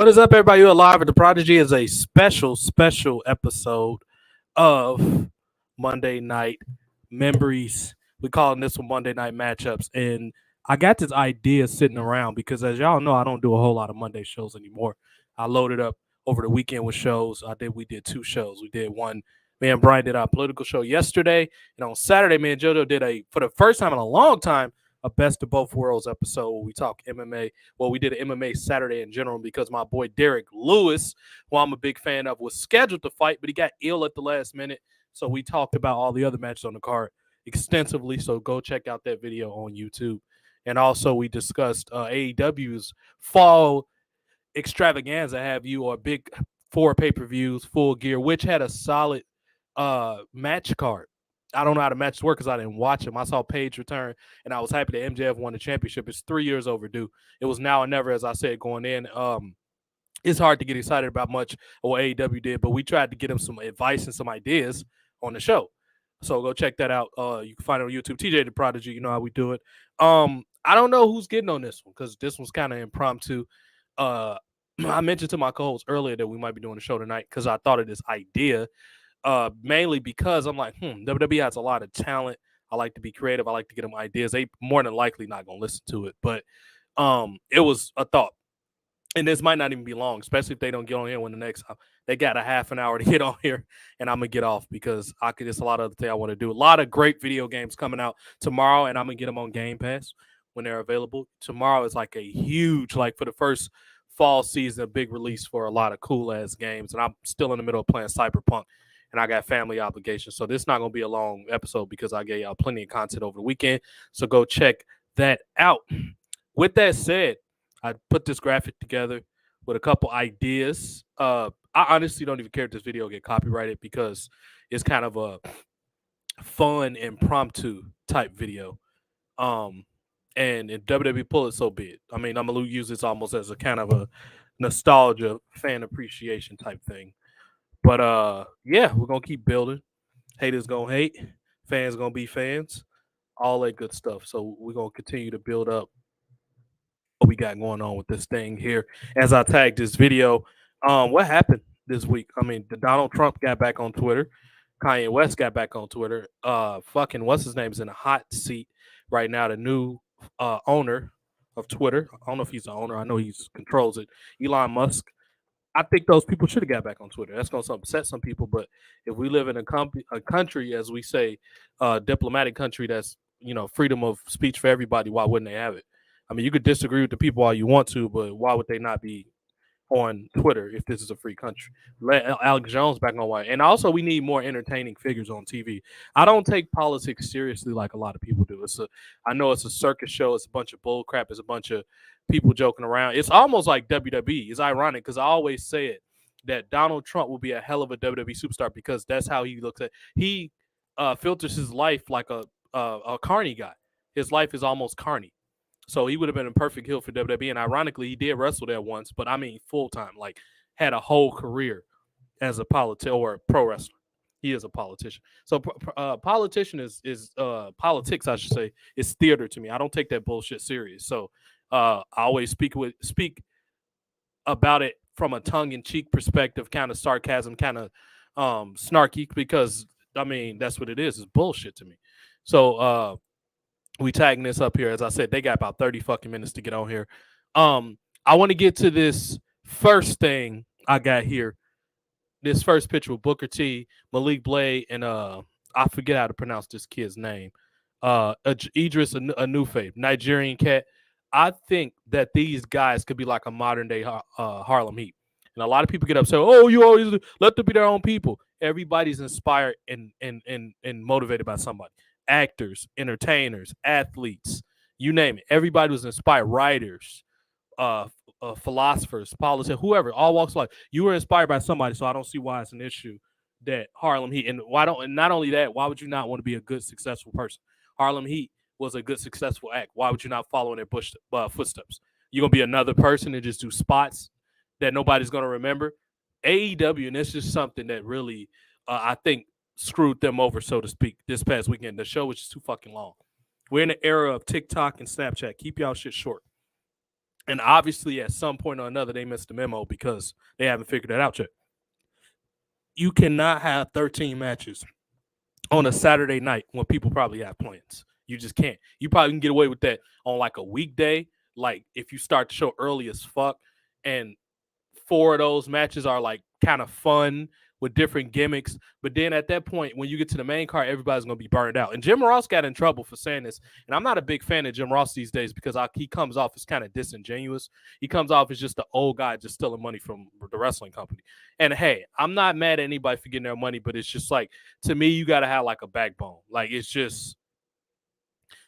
What is up, everybody? You're live at the Prodigy is a special episode of Monday Night Memories. We calling this one Monday Night Matchups, and I got this idea sitting around because, as y'all know, I don't do a whole lot of Monday shows anymore. I loaded up over the weekend with shows. We did two shows. We did one. Me and Brian did our political show yesterday, and on Saturday, me and JoJo did for the first time in a long time, a best of both worlds episode where we talk MMA. Well, we did an MMA Saturday in general because my boy Derek Lewis, who I'm a big fan of, was scheduled to fight, but he got ill at the last minute. So we talked about all the other matches on the card extensively. So go check out that video on YouTube. And also we discussed AEW's fall extravaganza, have you, or big 4 pay-per-views, Full Gear, which had a solid match card. I don't know how the matches work because I didn't watch them. I saw Paige return, and I was happy that MJF won the championship. It's 3 years overdue. It was now or never, as I said, going in. It's hard to get excited about much of what AEW did, but we tried to get them some advice and some ideas on the show. So go check that out. You can find it on YouTube. TJ the Prodigy, you know how we do it. I don't know who's getting on this one because this one's kind of impromptu. I mentioned to my co-host earlier that we might be doing a show tonight because I thought of this idea. Mainly because I'm like, WWE has a lot of talent. I like to be creative. I like to get them ideas. They more than likely not gonna listen to it, but it was a thought. And this might not even be long, especially if they don't get on here when the next they got a half an hour to get on here, and I'm gonna get off because there's a lot of other things I want to do. A lot of great video games coming out tomorrow, and I'm gonna get them on Game Pass when they're available. Tomorrow is like a huge, like for the first fall season, a big release for a lot of cool ass games, and I'm still in the middle of playing Cyberpunk. And I got family obligations. So this is not going to be a long episode because I gave y'all plenty of content over the weekend. So go check that out. With that said, I put this graphic together with a couple ideas. I honestly don't even care if this video get copyrighted because it's kind of a fun, impromptu type video. And if WWE pull it, so be it. I mean, I'm going to use this almost as a kind of a nostalgia, fan appreciation type thing. But yeah, we're gonna keep building. Haters gonna hate, fans gonna be fans, all that good stuff. So we're gonna continue to build up what we got going on with this thing here. As I tagged this video, what happened this week? I mean, Donald Trump got back on Twitter, Kanye West got back on Twitter. Fucking what's his name's in a hot seat right now. The new owner of Twitter. I don't know if he's the owner. I know he controls it. Elon Musk. I think those people should have got back on Twitter. That's going to upset some people, but if we live in a country, as we say, diplomatic country, that's freedom of speech for everybody. Why wouldn't they have it? I mean, you could disagree with the people all you want to, but why would they not be on Twitter if this is a free country? Let Alex Jones back on white. And also, we need more entertaining figures on TV. I don't take politics seriously like a lot of people do. I know it's a circus show. It's a bunch of bull crap. It's a bunch of people joking around. It's almost like WWE. It's ironic because I always say it that Donald Trump will be a hell of a WWE superstar because that's how he looks at. He filters his life like a carny guy. His life is almost carny. So he would have been a perfect heel for WWE. And ironically, he did wrestle there once, but I mean full time, like had a whole career as a politician or a pro wrestler. He is a politician. So politician is politics, I should say, is theater to me. I don't take that bullshit serious. So I always speak about it from a tongue-in-cheek perspective, kind of sarcasm, kind of snarky, because I mean that's what it is. It's bullshit to me. So we tagging this up here. As I said, they got about 30 fucking minutes to get on here. I want to get to this first thing I got here. This first picture with Booker T, Malik Blade, and I forget how to pronounce this kid's name. Idris Anufe, Nigerian cat. I think that these guys could be like a modern day Harlem Heat. And a lot of people get upset. Oh, you always let them be their own people. Everybody's inspired and motivated by somebody. Actors, entertainers, athletes, you name it. Everybody was inspired. Writers, philosophers, politicians, whoever, all walks of life. You were inspired by somebody, so I don't see why it's an issue that Harlem Heat. And not only that, why would you not want to be a good, successful person? Harlem Heat was a good, successful act. Why would you not follow in their footsteps? You're gonna be another person and just do spots that nobody's gonna remember. AEW, and it's just something that really, I think, screwed them over, so to speak, this past weekend. The show was just too fucking long. We're in the era of TikTok and Snapchat. Keep y'all shit short. And obviously, at some point or another, they missed the memo because they haven't figured that out yet. You cannot have 13 matches on a Saturday night when people probably have plans. You just can't. You probably can get away with that on like a weekday, like if you start the show early as fuck, and 4 of those matches are like kind of fun with different gimmicks. But then at that point, when you get to the main card, everybody's going to be burned out. And Jim Ross got in trouble for saying this. And I'm not a big fan of Jim Ross these days because he comes off as kind of disingenuous. He comes off as just the old guy just stealing money from the wrestling company. And hey, I'm not mad at anybody for getting their money, but it's just like, to me, you got to have like a backbone. Like, it's just,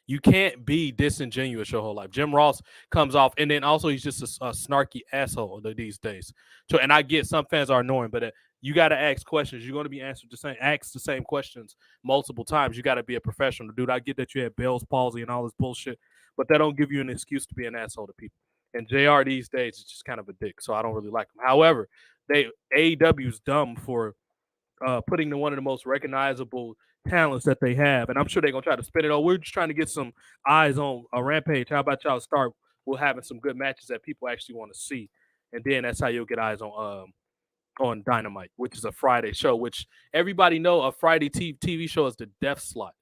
you can't be disingenuous your whole life. Jim Ross comes off, and then also he's just a snarky asshole these days. So, and I get some fans are annoying, but you got to ask questions. You're going to be asked the same questions multiple times. You got to be a professional, dude. I get that you have Bell's palsy and all this bullshit, but that don't give you an excuse to be an asshole to people. And JR these days is just kind of a dick, so I don't really like him. However, AEW's dumb for putting to one of the most recognizable talents that they have. And I'm sure they're going to try to spin it. Oh, we're just trying to get some eyes on a Rampage. How about y'all start with having some good matches that people actually want to see? And then that's how you'll get eyes on Dynamite, which is a Friday show, which everybody know a Friday TV show is the death slot.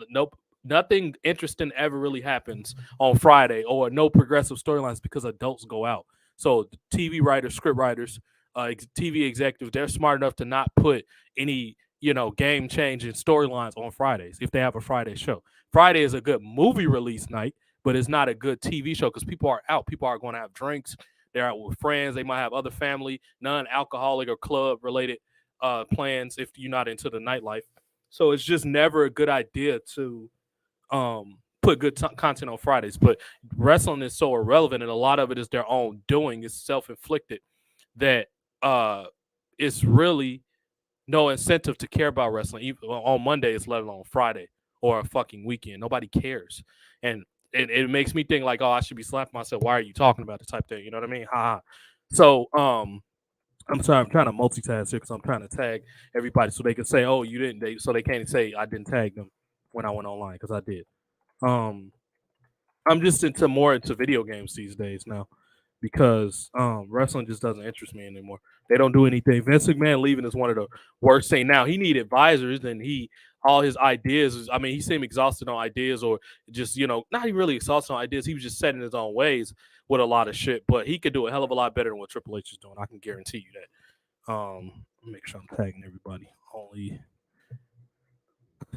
Nope. Nothing interesting ever really happens on Friday, or no progressive storylines because adults go out. So TV writers, script writers, TV executives, they're smart enough to not put any, game changing storylines on Fridays if they have a Friday show. Friday is a good movie release night, but it's not a good TV show because people are out. People are going to have drinks. They're out with friends. They might have other family, non-alcoholic or club related plans if you're not into the nightlife. So it's just never a good idea to put good content on Fridays. But wrestling is so irrelevant, and a lot of it is their own doing. It's self-inflicted that it's really no incentive to care about wrestling even on Mondays, let alone Friday or a fucking weekend. Nobody cares, and it makes me think like, oh, I should be slapping myself. Why are you talking about the type thing? You know what I mean? Ha. So I'm sorry, I'm trying to multitask here because I'm trying to tag everybody so they can say, oh, you didn't. So they can't say I didn't tag them when I went online because I did. Um, I'm just more into video games these days now because wrestling just doesn't interest me anymore. They don't do anything. Vince McMahon leaving is one of the worst things. Now he need advisors, and all his ideas. I mean, he seemed exhausted on ideas, or just not even really exhausted on ideas. He was just set in his own ways with a lot of shit. But he could do a hell of a lot better than what Triple H is doing. I can guarantee you that. Make sure I'm tagging everybody. Only.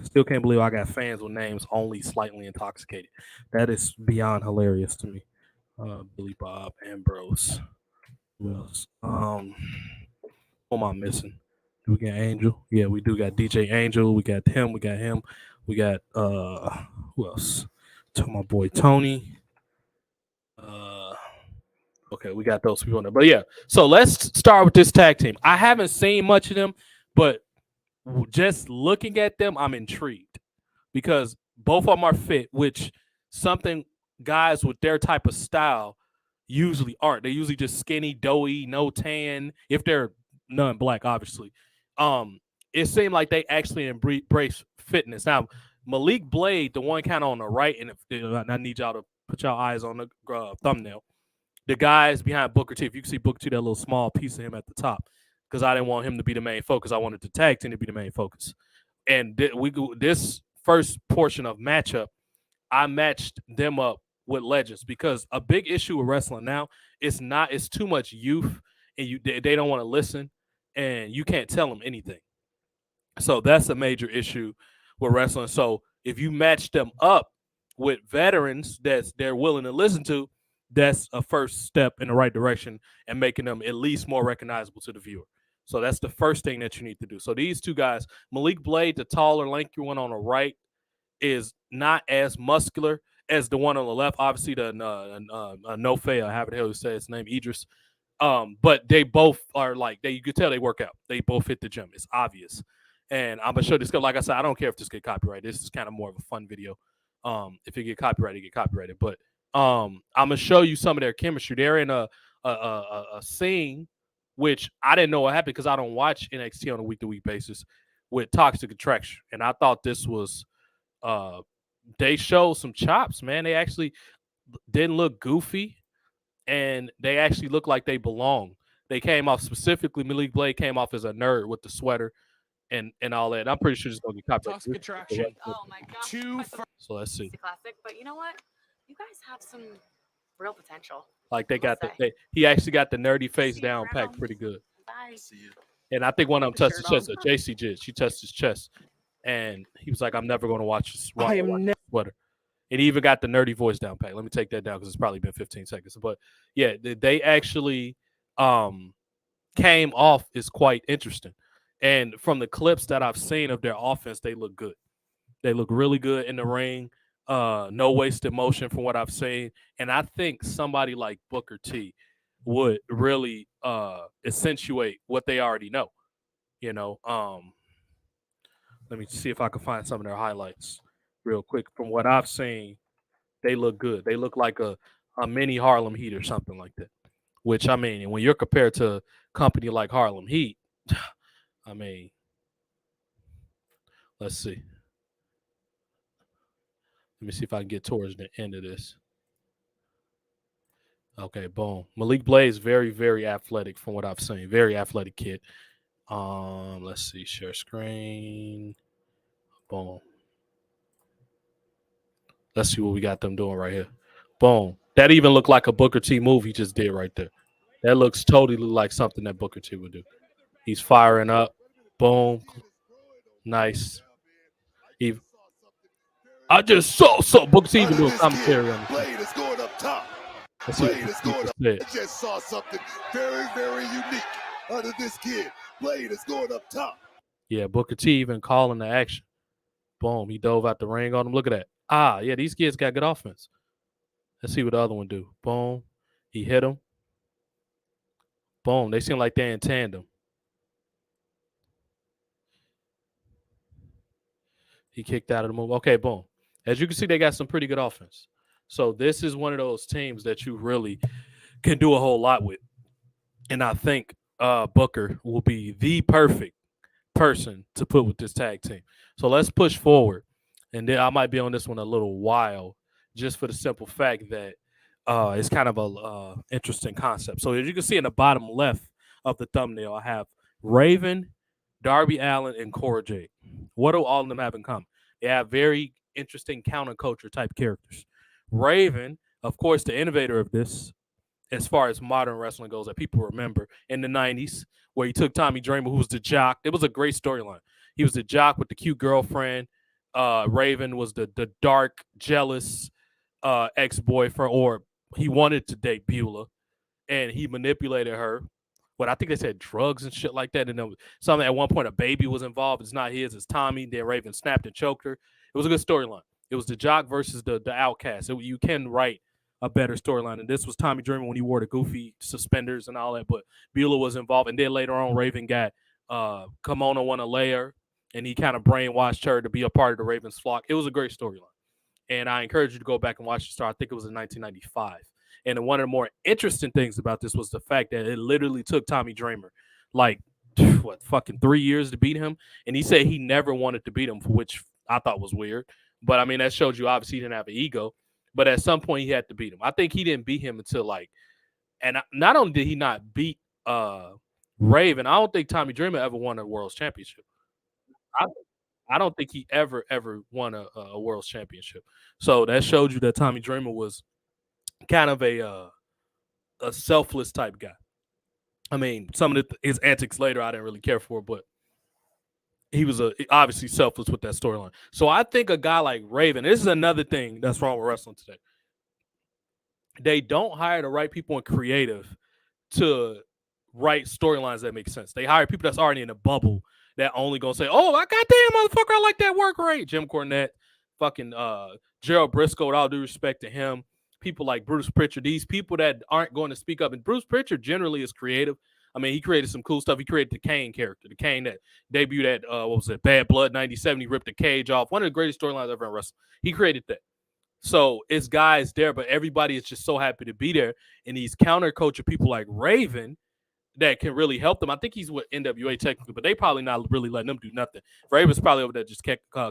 Still can't believe I got fans with names only slightly intoxicated. That is beyond hilarious to me. Billy Bob, Ambrose. Who else? Who am I missing? Do we got Angel? Yeah, we do got DJ Angel. We got him. We got him. We got who else? To my boy Tony. Okay, we got those people in there. But yeah, so let's start with this tag team. I haven't seen much of them, but just looking at them, I'm intrigued because both of them are fit, which something guys with their type of style usually aren't. They're usually just skinny, doughy, no tan. If they're none black, obviously. It seemed like they actually embrace fitness. Now, Malik Blade, the one kind of on the right, and I need y'all to put y'all eyes on the thumbnail. The guys behind Booker T. If you can see Booker T, that little small piece of him at the top, because I didn't want him to be the main focus. I wanted the tag team to be the main focus. And this first portion of matchup, I matched them up with legends because a big issue with wrestling now it's too much youth, and they don't want to listen, and you can't tell them anything. So that's a major issue with wrestling. So if you match them up with veterans that they're willing to listen to, that's a first step in the right direction and making them at least more recognizable to the viewer. So that's the first thing that you need to do. So these two guys, Malik Blade, the taller, lanky one on the right, is not as muscular as the one on the left. Obviously, the no fail, I have it here who says his name, Idris. But they both are like you could tell they work out. They both hit the gym. It's obvious. And I'm gonna show this. Like I said, I don't care if this get copyrighted. This is kind of more of a fun video. If it get copyrighted, get copyrighted. But I'm gonna show you some of their chemistry. They're in a scene which I didn't know what happened because I don't watch NXT on a week-to-week basis with Toxic Attraction, and I thought this was they showed some chops, man. They actually didn't look goofy. and they actually look like they belong. They came off specifically. Malik Blade came off as a nerd with the sweater and all that. I'm pretty sure it's gonna get copyrighted. Toxic Attraction. Oh my gosh. So let's see. It's a classic, but you know what? You guys have some real potential. Like they got Must the he actually got the nerdy face down packed pretty good. Bye. And I think one of them The touched his shirt chest. on. JC did. She touched his chest, and he was like, "I'm never going to watch this sweater." And he even got the nerdy voice down pat. Let me take that down because it's probably been 15 seconds. But yeah, they actually came off is quite interesting. And from the clips that I've seen of their offense, they look good. They look really good in the ring. No wasted motion from what I've seen. And I think somebody like Booker T would really accentuate what they already know. You know, let me see if I can find some of their highlights real quick. From what I've seen, they look good. They look like a mini Harlem Heat or something like that. Which I mean, when you're compared to a company like Harlem Heat, I mean, let's see. Let me see if I can get towards the end of this. Okay, boom. Malik Blaze, very, very athletic from what I've seen. Very athletic kid. Let's see, share screen. Boom. Let's see what we got them doing right here. Boom. That even looked like a Booker T move he just did right there. That looks totally like something that Booker T would do. He's firing up. Boom. Nice. I just saw Booker T even doing commentary on Blade is going up top. Let's see Blade is going up. I just saw something very, very unique out of this kid. Blade is going up top. Yeah, Booker T even calling the action. Boom. He dove out the ring on him. Look at that. Yeah, these kids got good offense. Let's see what the other one do. Boom. He hit him. Boom. They seem like they're in tandem. He kicked out of the move. Okay, boom. As you can see, they got some pretty good offense. So this is one of those teams that you really can do a whole lot with. And I think Booker will be the perfect person to put with this tag team. So let's push forward. And then I might be on this one a little while just for the simple fact that it's kind of a interesting concept. So as you can see in the bottom left of the thumbnail, I have Raven, Darby Allin, and Cora Jade. What do all of them have in common? They have very interesting counterculture type characters. Raven, of course, the innovator of this, as far as modern wrestling goes, that people remember in the 90s, where he took Tommy Dreamer, who was the jock. It was a great storyline. He was the jock with the cute girlfriend. Raven was the dark, jealous ex-boyfriend, or he wanted to date Beulah, and he manipulated her. But I think they said drugs and shit like that. And then something at one point, a baby was involved. It's not his, it's Tommy. Then Raven snapped and choked her. It was a good storyline. It was the jock versus the outcast. You can write a better storyline. And this was Tommy Dreamer when he wore the goofy suspenders and all that. But Beulah was involved. And then later on, Raven got Kimono Wanna Layer, and he kind of brainwashed her to be a part of the Ravens flock. It was a great storyline. And I encourage you to go back and watch the start. I think it was in 1995. And one of the more interesting things about this was the fact that it literally took Tommy Dreamer like, fucking 3 years to beat him. And he said he never wanted to beat him, which I thought was weird. But, I mean, that showed you obviously he didn't have an ego. But at some point he had to beat him. I think he didn't beat him until and not only did he not beat Raven, I don't think Tommy Dreamer ever won a World's Championship. I don't think he ever won a World's Championship. So that showed you that Tommy Dreamer was kind of a selfless type guy. I mean, some of his antics later I didn't really care for, but he was obviously selfless with that storyline. So I think a guy like Raven, this is another thing that's wrong with wrestling today. They don't hire the right people in creative to write storylines that make sense. They hire people that's already in a bubble that only gonna say, "Oh, I goddamn motherfucker, I like that work rate." Jim Cornette, fucking Gerald Briscoe, with all due respect to him. People like Bruce Pritchard, these people that aren't going to speak up. And Bruce Pritchard generally is creative. I mean, he created some cool stuff. He created the Kane character, the Kane that debuted at what was it, Bad Blood '97. He ripped the cage off. One of the greatest storylines ever in wrestling. He created that. So it's guys there, but everybody is just so happy to be there. And these counterculture people like Raven that can really help them. I think he's with NWA technically, but they probably not really letting them do nothing. Raven's probably over there just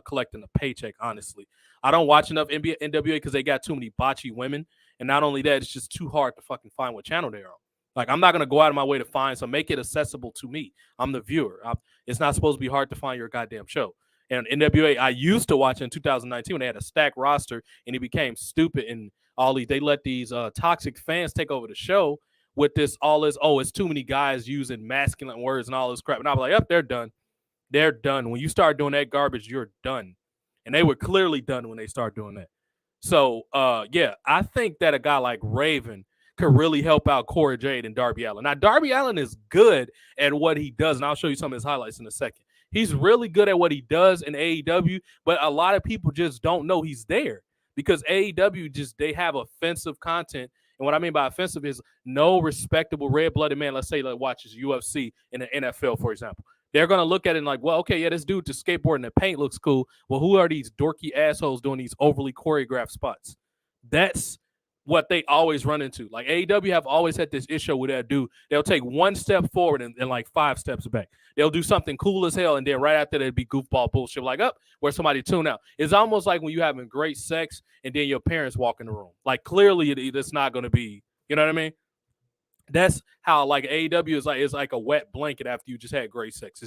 collecting a paycheck, honestly. I don't watch enough NWA because they got too many botchy women, And not only that, it's just too hard to fucking find what channel they're on. Like, I'm not going to go out of my way to find, so make it accessible to me. I'm the viewer. It's not supposed to be hard to find your goddamn show. And NWA, I used to watch in 2019 when they had a stacked roster, and it became stupid. And they let these toxic fans take over the show with this it's too many guys using masculine words and all this crap. And I'm like, yep, they're done. They're done. When you start doing that garbage, you're done. And they were clearly done when they started doing that. So, yeah, I think that a guy like Raven could really help out Cora Jade and Darby Allin. Now, Darby Allin is good at what he does, and I'll show you some of his highlights in a second. He's really good at what he does in AEW, but a lot of people just don't know he's there because AEW they have offensive content. And what I mean by offensive is no respectable red-blooded man, let's say, like watches UFC in the NFL, for example. They're going to look at it and like, well, okay, yeah, this dude to skateboard in the paint looks cool. Well, who are these dorky assholes doing these overly choreographed spots? That's what they always run into. Like AEW have always had this issue with that dude. They'll take one step forward and like 5 steps back. They'll do something cool as hell, and then right after that, it'd be goofball bullshit. Like, where somebody tune out. It's almost like when you're having great sex and then your parents walk in the room. Like, clearly, it's not going to be, you know what I mean? That's how like AEW is like a wet blanket after you just had great sex.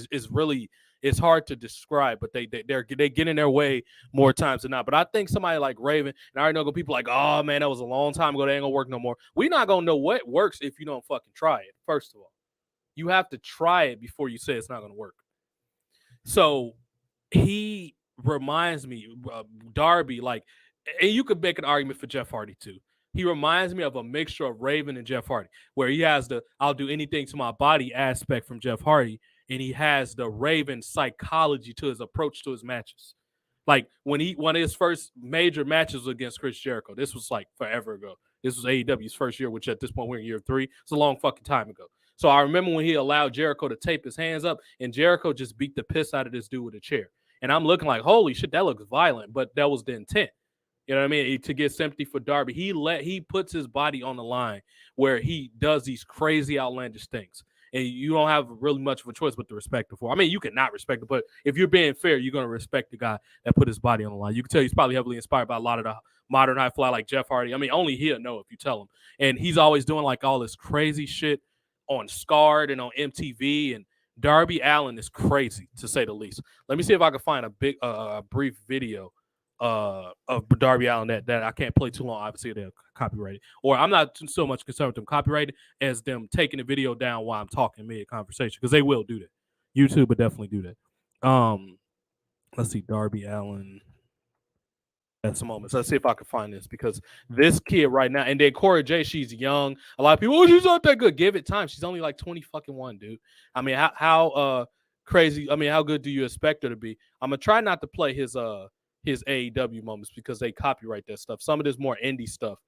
It's hard to describe, but they get in their way more times than not. But I think somebody like Raven, and I already know people like, oh man, that was a long time ago. They ain't gonna work no more. We're not gonna know what works if you don't fucking try it. First of all, you have to try it before you say it's not gonna work. So he reminds me, Darby, like, and you could make an argument for Jeff Hardy too. He reminds me of a mixture of Raven and Jeff Hardy, where he has the I'll do anything to my body aspect from Jeff Hardy, and he has the Raven psychology to his approach to his matches. Like when one of his first major matches was against Chris Jericho. This was like forever ago. This was AEW's first year, which at this point we're in year 3. It's a long fucking time ago. So I remember when he allowed Jericho to tape his hands up, and Jericho just beat the piss out of this dude with a chair. And I'm looking like, holy shit, that looks violent, but that was the intent. You know what I mean? To get sympathy for Darby, he puts his body on the line where he does these crazy, outlandish things, and you don't have really much of a choice but to respect it for. I mean, you cannot respect it, but if you're being fair, you're gonna respect the guy that put his body on the line. You can tell he's probably heavily inspired by a lot of the modern high fly like Jeff Hardy. I mean, only he'll know if you tell him. And he's always doing like all this crazy shit on Scarred and on MTV. And Darby Allin is crazy to say the least. Let me see if I can find a brief video of Darby Allin that I can't play too long. Obviously, they're copyrighted. Or I'm not so much concerned with them copyrighted as them taking the video down while I'm talking mid-conversation, because they will do that. YouTube would definitely do that. Let's see, Darby Allin. At some moments. Let's see if I can find this, because this kid right now, and then Cora J, she's young. A lot of people, she's not that good. Give it time. She's only like 20-1, dude. I mean, how crazy? I mean, how good do you expect her to be? I'm gonna try not to play his AEW moments because they copyright that stuff. Some of this more indie stuff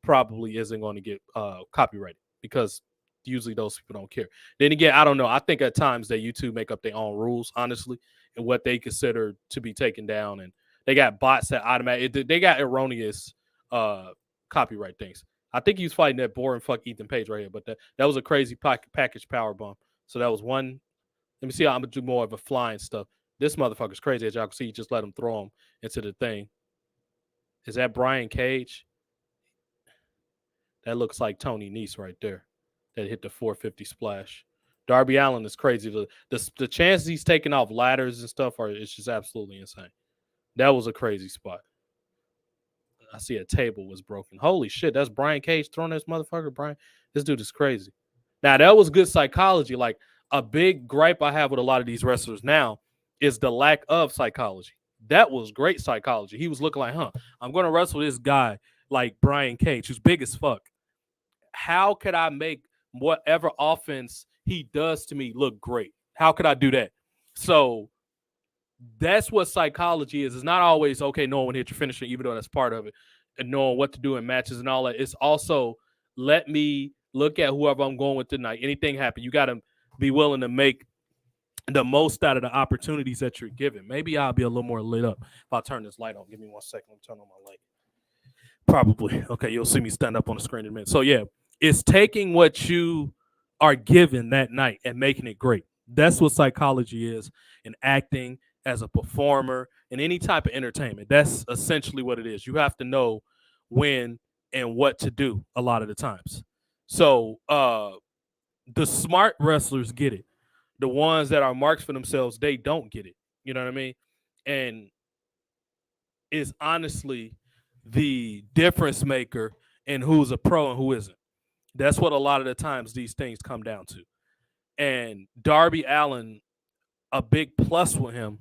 probably isn't going to get copyrighted because usually those people don't care. Then again, I don't know. I think at times that YouTube make up their own rules, honestly, and what they consider to be taken down, and they got bots that automatic. They got erroneous copyright things. I think he was fighting that boring fuck Ethan Page right here, but that was a crazy package power bomb. So that was one. Let me see how I'm gonna do more of a flying stuff. This motherfucker's crazy, as y'all can see. You just let him throw him into the thing. Is that Brian Cage? That looks like Tony Nese right there. That hit the 450 splash. Darby Allin is crazy. The chances he's taking off ladders and stuff it's just absolutely insane. That was a crazy spot. I see a table was broken. Holy shit, that's Brian Cage throwing this motherfucker, Brian. This dude is crazy. Now, that was good psychology. Like, a big gripe I have with a lot of these wrestlers now is the lack of psychology. That was great psychology. He was looking like, I'm going to wrestle this guy like Brian Cage, who's big as fuck. How could I make whatever offense he does to me look great? How could I do that? So that's what psychology is. It's not always, okay, knowing when to hit your finisher, even though that's part of it, and knowing what to do in matches and all that. It's also, let me look at whoever I'm going with tonight. Anything happen, you got to be willing to make the most out of the opportunities that you're given. Maybe I'll be a little more lit up if I turn this light on. Give me 1 second. Let me turn on my light. Probably. Okay, you'll see me stand up on the screen in a minute. So, yeah, it's taking what you are given that night and making it great. That's what psychology is in acting, as a performer, in any type of entertainment. That's essentially what it is. You have to know when and what to do a lot of the times. So the smart wrestlers get it. The ones that are marks for themselves, they don't get it. You know what I mean? And it's honestly the difference maker in who's a pro and who isn't. That's what a lot of the times these things come down to. And Darby Allin, a big plus with him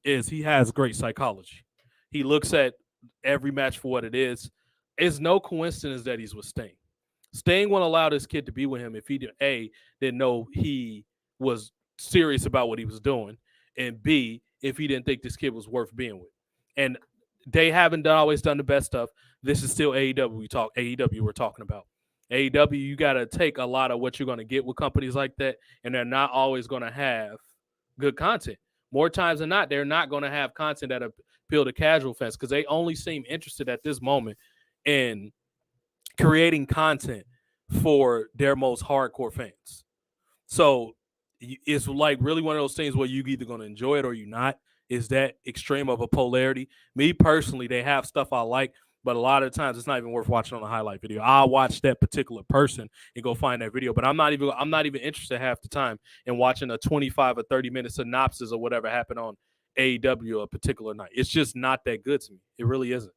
is he has great psychology. He looks at every match for what it is. It's no coincidence that he's with Sting. Sting wouldn't allow this kid to be with him if he didn't know he was serious about what he was doing, and B, if he didn't think this kid was worth being with. And they haven't always done the best stuff. This is still AEW. AEW we're talking about. AEW, you got to take a lot of what you're going to get with companies like that, and they're not always going to have good content. More times than not, they're not going to have content that appeal to casual fans because they only seem interested at this moment in creating content for their most hardcore fans. So it's like really one of those things where you're either going to enjoy it or you're not. Is that extreme of a polarity? Me personally, they have stuff I like, but a lot of times it's not even worth watching on a highlight video. I'll watch that particular person and go find that video, but I'm not even interested half the time in watching a 25 or 30-minute synopsis of whatever happened on AEW a particular night. It's just not that good to me. It really isn't.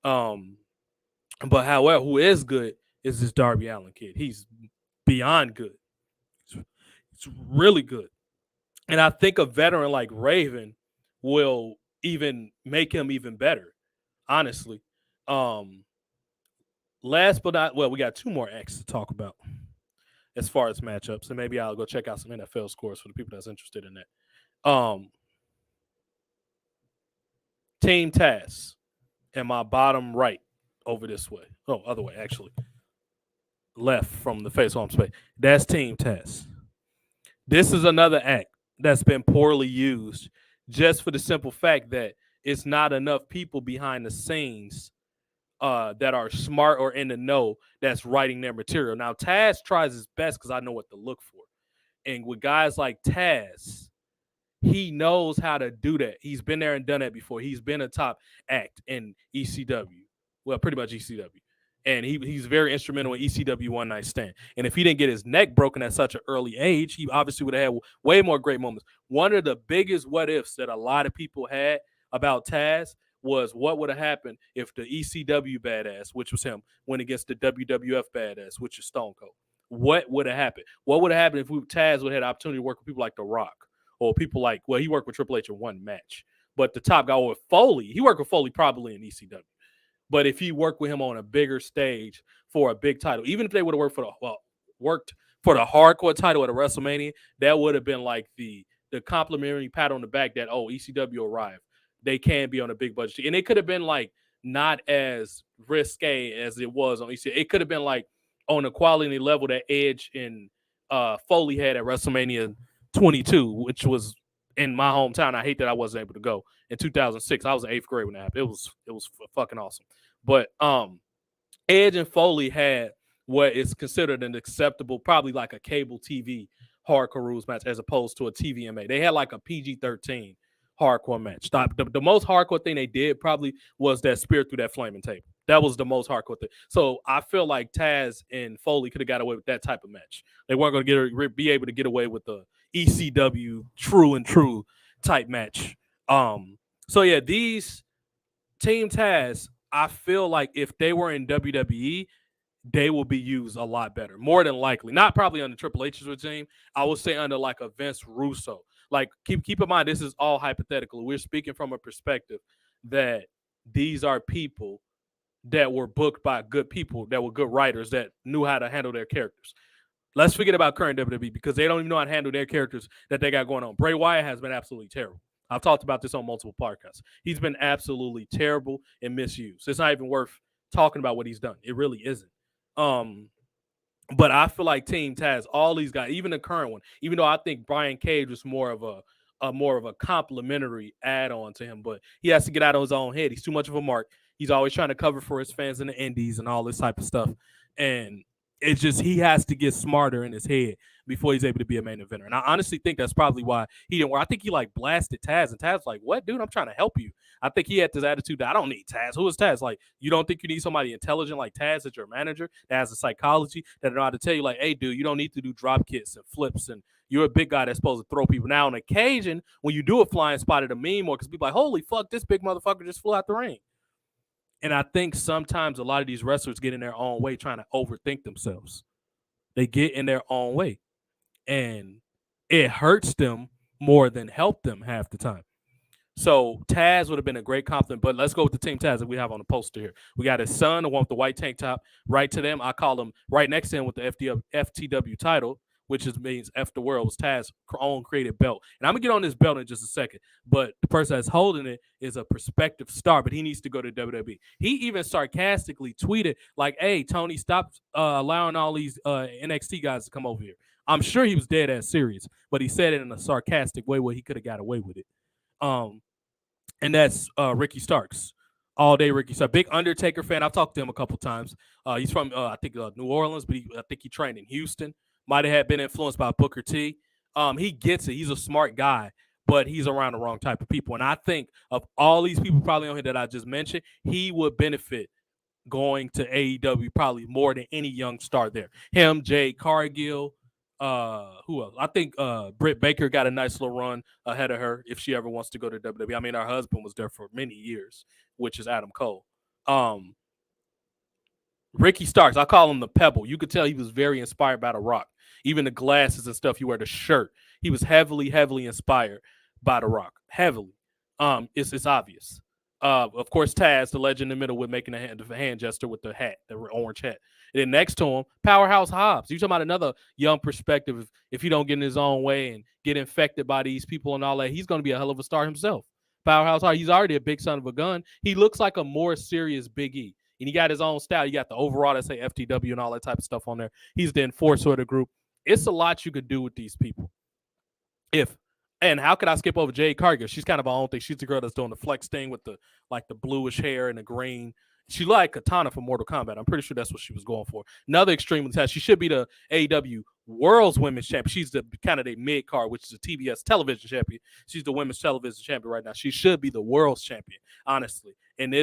But however, who is good is this Darby Allin kid. He's beyond good. It's really good. And I think a veteran like Raven will even make him even better, honestly. Last but not, well, we got two more X to talk about as far as matchups, and maybe I'll go check out some NFL scores for the people that's interested in that. Team Taz in my bottom right over this way. Oh, other way, actually. Left from the face home space. That's Team Taz. This is another act that's been poorly used just for the simple fact that it's not enough people behind the scenes that are smart or in the know that's writing their material. Now, Taz tries his best because I know what to look for. And with guys like Taz, he knows how to do that. He's been there and done that before. He's been a top act in ECW. Well, pretty much ECW. And he's very instrumental in ECW One Night Stand. And if he didn't get his neck broken at such an early age, he obviously would have had way more great moments. One of the biggest what ifs that a lot of people had about Taz was what would have happened if the ECW badass, which was him, went against the WWF badass, which is Stone Cold. What would have happened? What would have happened if Taz would have had the opportunity to work with people like The Rock or people like, well, he worked with Triple H in one match. But the top guy with Foley, he worked with Foley probably in ECW. But if he worked with him on a bigger stage for a big title, even if they would have worked for the hardcore title at a WrestleMania, that would have been like the complimentary pat on the back that, oh, ECW arrived. They can be on a big budget. And it could have been like not as risque as it was on ECW. It could have been like on a quality level that Edge and Foley had at WrestleMania 22, which was in my hometown. I hate that I wasn't able to go. In 2006, I was in 8th grade when that happened. It was fucking awesome. But Edge and Foley had what is considered an acceptable, probably like a cable TV hardcore rules match as opposed to a TVMA. They had like a PG-13 hardcore match. The most hardcore thing they did probably was that spear through that flaming table. That was the most hardcore thing. So I feel like Taz and Foley could have got away with that type of match. They weren't going to be able to get away with the ECW true type match. So yeah, these Team Taz, I feel like if they were in WWE, they will be used a lot better, more than likely. Not probably under Triple H's regime. I would say under like a Vince Russo. Like keep in mind, this is all hypothetical. We're speaking from a perspective that these are people that were booked by good people, that were good writers, that knew how to handle their characters. Let's forget about current WWE because they don't even know how to handle their characters that they got going on. Bray Wyatt has been absolutely terrible. I've talked about this on multiple podcasts. He's been absolutely terrible and misused. It's not even worth talking about what he's done. It really isn't. But I feel like Team Taz, all these guys, even the current one, even though I think Brian Cage was more of a complimentary add-on to him, but he has to get out of his own head. He's too much of a mark. He's always trying to cover for his fans in the indies and all this type of stuff. And It's just he has to get smarter in his head before he's able to be a main eventer. And I honestly think that's probably why he didn't work. I think he like blasted Taz, and Taz was like, "What, dude? I'm trying to help you." I think he had this attitude that I don't need Taz. Who is Taz? Like, you don't think you need somebody intelligent like Taz as your manager that has a psychology that know how to tell you, like, "Hey, dude, you don't need to do drop kicks and flips, and you're a big guy that's supposed to throw people." Now, on occasion, when you do a flying spot, it'll mean more because people are like, "Holy fuck, this big motherfucker just flew out the ring." And I think sometimes a lot of these wrestlers get in their own way trying to overthink themselves. They get in their own way, and it hurts them more than help them half the time. So Taz would have been a great compliment, but let's go with the Team Taz that we have on the poster here. We got his son, the one with the white tank top, right to them. I call him right next to him with the FTW title, which means F the world, was Taz's own created belt. And I'm going to get on this belt in just a second, but the person that's holding it is a prospective star, but he needs to go to WWE. He even sarcastically tweeted like, "Hey, Tony, stop allowing all these NXT guys to come over here." I'm sure he was dead ass serious, but he said it in a sarcastic way where he could have got away with it. And that's Ricky Starks, all day Ricky Starks, big Undertaker fan. I've talked to him a couple times. He's from I think New Orleans, but I think he trained in Houston. Might have been influenced by Booker T. He gets it. He's a smart guy, but he's around the wrong type of people. And I think of all these people probably on here that I just mentioned, he would benefit going to AEW probably more than any young star there. Him, Jade Cargill, who else? I think Britt Baker got a nice little run ahead of her if she ever wants to go to WWE. I mean, her husband was there for many years, which is Adam Cole. Ricky Starks, I call him the Pebble. You could tell he was very inspired by The Rock. Even the glasses and stuff he wear, the shirt. He was heavily inspired by The Rock. Heavily. It's obvious. Of course, Taz, the legend in the middle, with making a hand gesture with the hat, the orange hat. And then next to him, Powerhouse Hobbs. You talking about another young perspective. If he don't get in his own way and get infected by these people and all that, he's going to be a hell of a star himself. Powerhouse Hobbs, he's already a big son of a gun. He looks like a more serious Big E. And he got his own style. You got the overall that say FTW and all that type of stuff on there. He's the enforcer of the group. It's a lot you could do with these people. And how could I skip over Jade Cargill? She's kind of her own thing. She's the girl that's doing the flex thing with the bluish hair and the green. She like Katana from Mortal Kombat. I'm pretty sure that's what she was going for. Another extremely talented. She should be the AEW World's Women's Champion. She's the kind of the mid card, which is a TBS television champion. She's the women's television champion right now. She should be the world's champion, honestly. And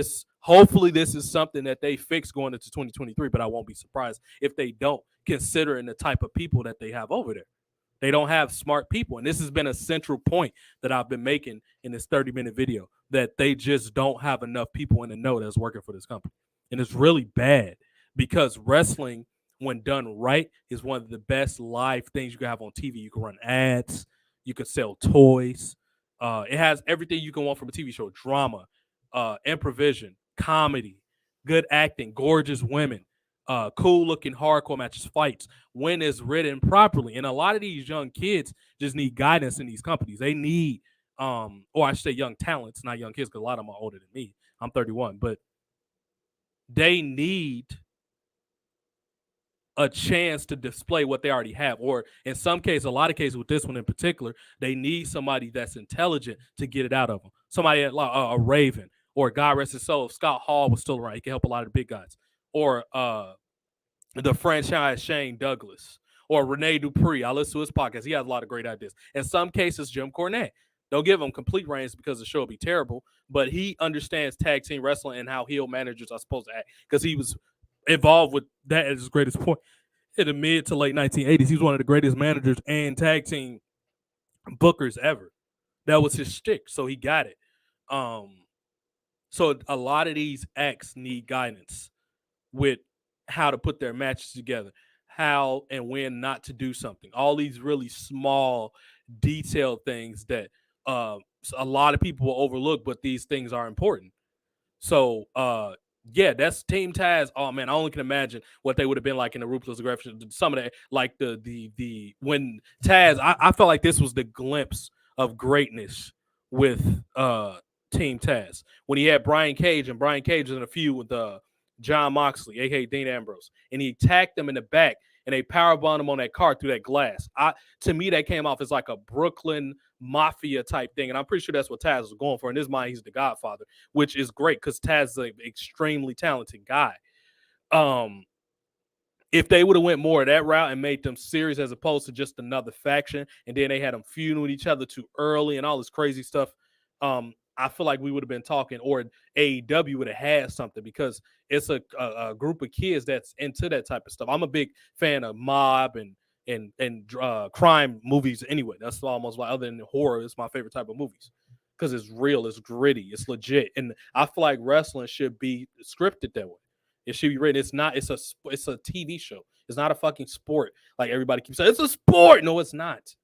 hopefully this is something that they fix going into 2023, but I won't be surprised if they don't, considering the type of people that they have over there. They don't have smart people. And this has been a central point that I've been making in this 30-minute video, that they just don't have enough people in the know that's working for this company. And it's really bad because wrestling, when done right, is one of the best live things you can have on TV. You can run ads. You can sell toys. It has everything you can want from a TV show: drama, improvisation, comedy, good acting, gorgeous women, cool looking hardcore matches, fights, when it's written properly. And a lot of these young kids just need guidance in these companies. They need, or I should say young talents, not young kids, because a lot of them are older than me. I'm 31, but they need a chance to display what they already have. Or in some cases, a lot of cases with this one in particular, they need somebody that's intelligent to get it out of them. Somebody like a Raven, or God rest his soul, if Scott Hall was still around, he can help a lot of the big guys. Or the franchise Shane Douglas, or Rene Dupree. I listen to his podcast. He has a lot of great ideas. In some cases, Jim Cornette. Don't give him complete reins because the show will be terrible, but he understands tag team wrestling and how heel managers are supposed to act, because he was involved with that at his greatest point in the mid to late 1980s. He was one of the greatest managers and tag team bookers ever. That was his shtick, so he got it. So a lot of these acts need guidance with how to put their matches together, how and when not to do something. All these really small, detailed things that a lot of people will overlook, but these things are important. So, yeah, that's Team Taz. Oh man, I only can imagine what they would have been like in the Ruthless Aggression. Some of that, like the when Taz, I felt like this was the glimpse of greatness with Team Taz when he had Brian Cage, and Brian Cage was in a feud with John Moxley, aka Dean Ambrose, and he attacked them in the back, and they powerbombed him on that car through that glass. To me, that came off as like a Brooklyn Mafia type thing, and I'm pretty sure that's what Taz was going for. In his mind, he's the Godfather, which is great because Taz is an extremely talented guy. If they would have went more of that route and made them serious as opposed to just another faction, and then they had them feuding with each other too early and all this crazy stuff, I feel like we would have been talking, or AEW would have had something, because it's a group of kids that's into that type of stuff. I'm a big fan of mob and crime movies anyway. That's almost like, other than horror, it's my favorite type of movies because it's real, it's gritty, it's legit, and I feel like wrestling should be scripted that way. It should be written. It's not. It's a TV show. It's not a fucking sport. Like everybody keeps saying, it's a sport. No, it's not. If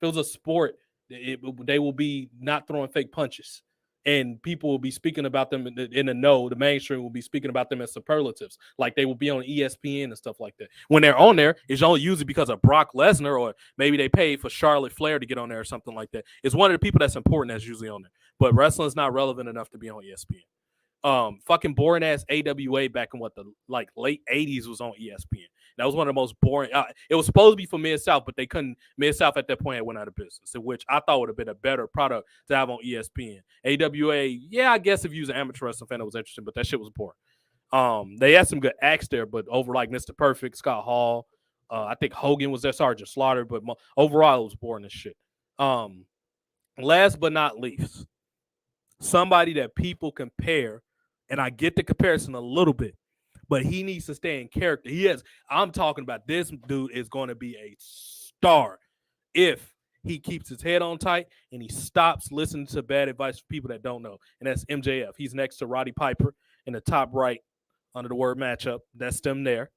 it was a sport, they will be not throwing fake punches, and people will be speaking about them in the know. The mainstream will be speaking about them as superlatives, like they will be on ESPN and stuff like that. When they're on there, it's only usually because of Brock Lesnar, or maybe they paid for Charlotte Flair to get on there or something like that. It's one of the people that's important that's usually on there. But wrestling is not relevant enough to be on ESPN. Fucking boring ass AWA back in what, the like late 80s was on ESPN. That was one of the most boring. It was supposed to be for Mid South, but they couldn't. Mid South at that point had went out of business, which I thought would have been a better product to have on ESPN. AWA, yeah, I guess if you was an amateur wrestling fan, it was interesting, but that shit was boring. They had some good acts there, but over like Mr. Perfect, Scott Hall, I think Hogan was there, Sergeant Slaughter, but overall it was boring as shit. Last but not least, somebody that people compare. And I get the comparison a little bit, but he needs to stay in character. I'm talking about this dude is going to be a star if he keeps his head on tight and he stops listening to bad advice from people that don't know. And that's MJF. He's next to Roddy Piper in the top right under the word matchup. That's them there.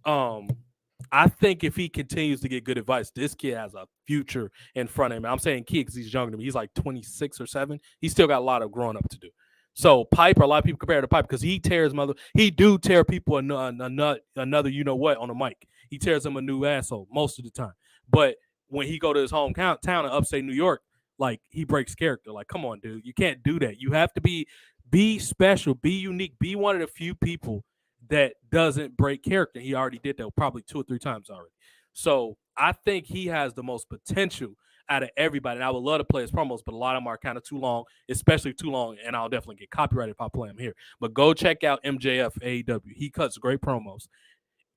I think if he continues to get good advice, this kid has a future in front of him. I'm saying kid because he's younger than me. He's like 26 or 7. He's still got a lot of growing up to do. So Piper, a lot of people compare to Piper because he tears he do tear people another you know what on the mic. He tears them a new asshole most of the time. But when he go to his hometown in upstate New York, like he breaks character. Like, come on, dude, you can't do that. You have to be special, be unique, be one of the few people that doesn't break character. He already did that probably 2 or 3 times already. So I think he has the most potential out of everybody. And I would love to play his promos, but a lot of them are kind of too long, especially too long, and I'll definitely get copyrighted if I play them here. But go check out MJF AEW. He cuts great promos.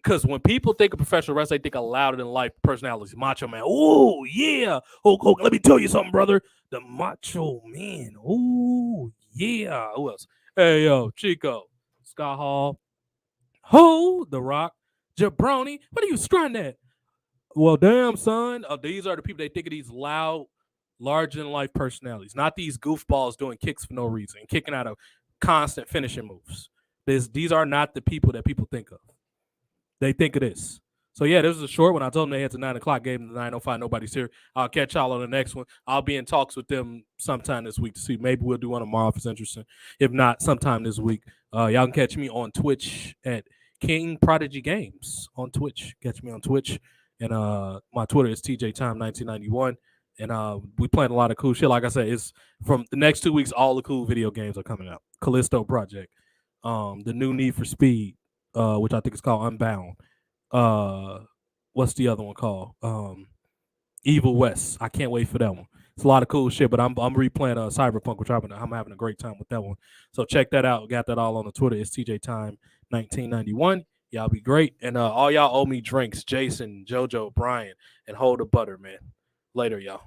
Because when people think of professional wrestling, they think of louder than life personalities. Macho Man. Oh, yeah. Oh, let me tell you something, brother. The Macho Man. Oh, yeah. Who else? Hey, yo, Chico. Scott Hall. Ho, The Rock. Jabroni. What are you strutting at? Well, damn, son. These are the people they think of, these loud, larger-than-life personalities, not these goofballs doing kicks for no reason, kicking out of constant finishing moves. These are not the people that people think of. They think of this. So, yeah, this was a short one. I told them they had to 9 o'clock, gave them the 9:05. Nobody's here. I'll catch y'all on the next one. I'll be in talks with them sometime this week to see. Maybe we'll do one tomorrow if it's interesting. If not, sometime this week. Y'all can catch me on Twitch at King Prodigy Games on Twitch. Catch me on Twitch. And my Twitter is TJTime1991. And we playing a lot of cool shit. Like I said, it's from the next 2 weeks, all the cool video games are coming out. Callisto Project, the new Need for Speed, which I think is called Unbound. What's the other one called? Evil West. I can't wait for that one. It's a lot of cool shit, but I'm replaying Cyberpunk, which I'm having a great time with that one. So check that out. Got that all on the Twitter. It's TJTime1991. Y'all be great. And all y'all owe me drinks. Jason, JoJo, Brian, and Hold the Butter, man. Later, y'all.